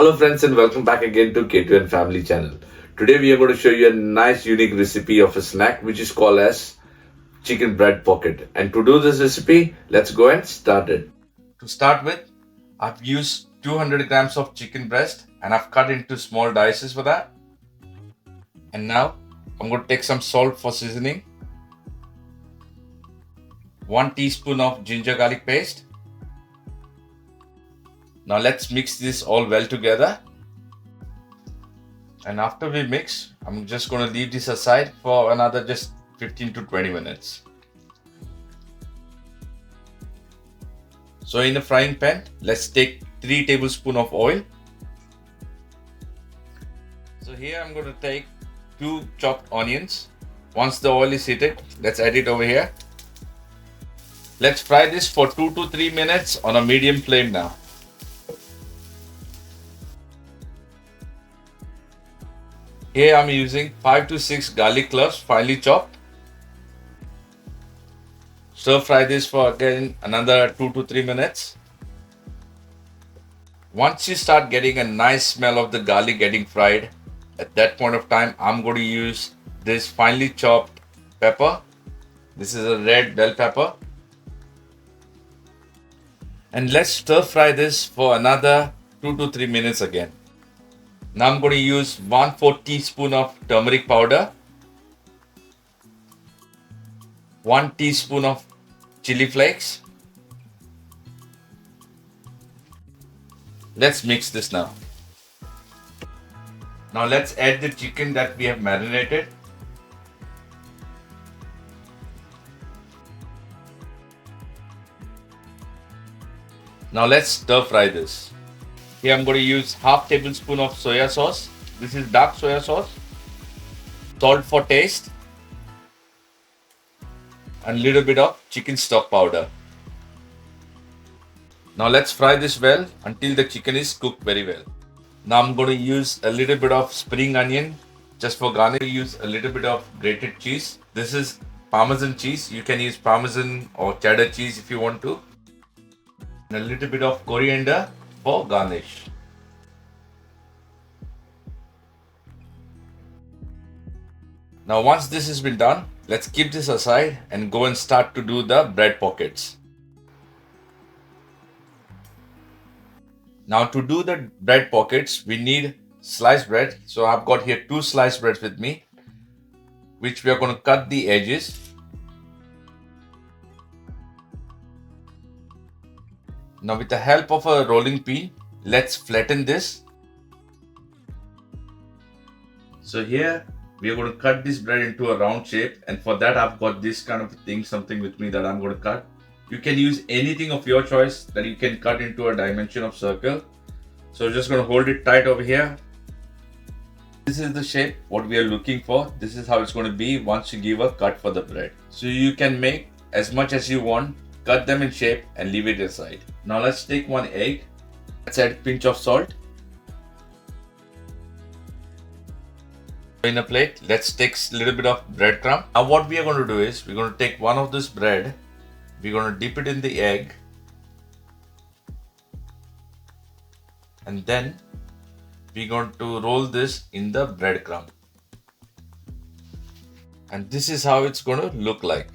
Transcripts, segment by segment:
Hello friends and welcome back again to K2 and Family channel. Today we are going to show you a nice unique recipe of a snack which is called as chicken bread pocket. And to do this recipe, let's go and start it. To start with, I've used 200 grams of chicken breast and I've cut into small dices for that. And now I'm going to take some salt for seasoning, 1 teaspoon of ginger garlic paste. Now let's mix this all well together. And after we mix, I'm just going to leave this aside for another just 15 to 20 minutes. So in a frying pan, let's take 3 tablespoons of oil. So here I'm going to take 2 chopped onions. Once the oil is heated, let's add it over here. Let's fry this for 2 to 3 minutes on a medium flame now. Here I'm using 5 to 6 garlic cloves finely chopped. Stir fry this for again another 2 to 3 minutes. Once you start getting a nice smell of the garlic getting fried, at that point of time I'm going to use this finely chopped pepper. This is a red bell pepper. And let's stir fry this for another 2 to 3 minutes again. Now I'm going to use 1/4 teaspoon of turmeric powder, 1 teaspoon of chili flakes. Let's mix this now. Now let's add the chicken that we have marinated. Now let's stir fry this. Here I'm going to use half tablespoon of soya sauce. This is dark soya sauce. Salt for taste. And a little bit of chicken stock powder. Now let's fry this well until the chicken is cooked very well. Now I'm going to use a little bit of spring onion. Just for garnish, use a little bit of grated cheese. This is Parmesan cheese. You can use Parmesan or cheddar cheese if you want to. And a little bit of coriander for garnish. Now once this has been done, let's keep this aside and go and start to do the bread pockets. Now to do the bread pockets, we need sliced bread. So I've got here 2 sliced breads with me, which we are going to cut the edges. Now with the help of a rolling pin, let's flatten this. So here we are going to cut this bread into a round shape, and for that I've got this kind of thing, something with me that I'm going to cut. You can use anything of your choice that you can cut into a dimension of circle. So just going to hold it tight over here. This is the shape what we are looking for. This is how it's going to be once you give a cut for the bread. So you can make as much as you want. Cut them in shape and leave it aside. Now let's take 1 egg. Let's add a pinch of salt. In a plate, let's take a little bit of breadcrumb. Now what we are going to do is, we're going to take one of this bread. We're going to dip it in the egg. And then we're going to roll this in the breadcrumb. And this is how it's going to look like.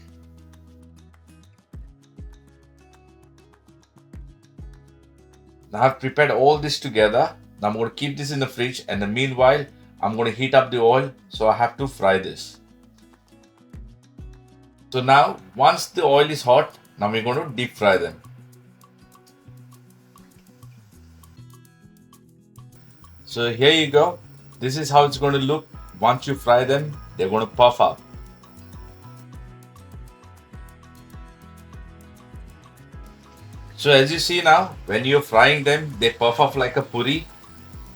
Now I've prepared all this together. Now I'm going to keep this in the fridge, and in the meanwhile I'm going to heat up the oil, so I have to fry this. So now once the oil is hot, now we're going to deep fry them. So here you go. This is how it's going to look. Once you fry them, they're going to puff up. So as you see now, when you're frying them, they puff up like a puri,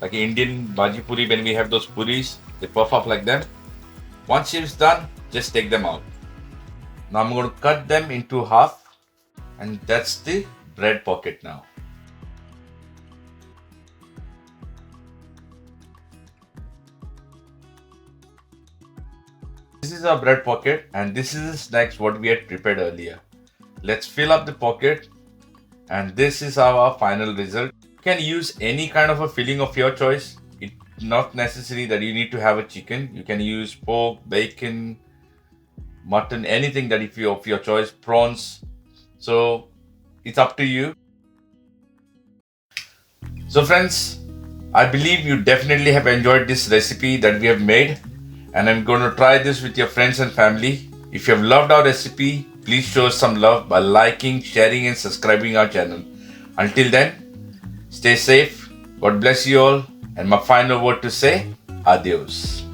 like an Indian bhaji puri. When we have those puris, they puff up like them. Once it's done, just take them out. Now I'm going to cut them into half, and that's the bread pocket now. This is our bread pocket, and this is the snacks what we had prepared earlier. Let's fill up the pocket, and this is our final result. can use any kind of a filling of your choice. It's not necessary that you need to have a chicken. You can use pork, bacon, mutton, anything that if you of your choice, prawns. So it's up to you. So friends, I believe you definitely have enjoyed this recipe that we have made, and I'm going to try this with your friends and family. If you have loved our recipe, please show us some love by liking, sharing and subscribing our channel. Until then, stay safe, God bless you all, and my final word to say, adios.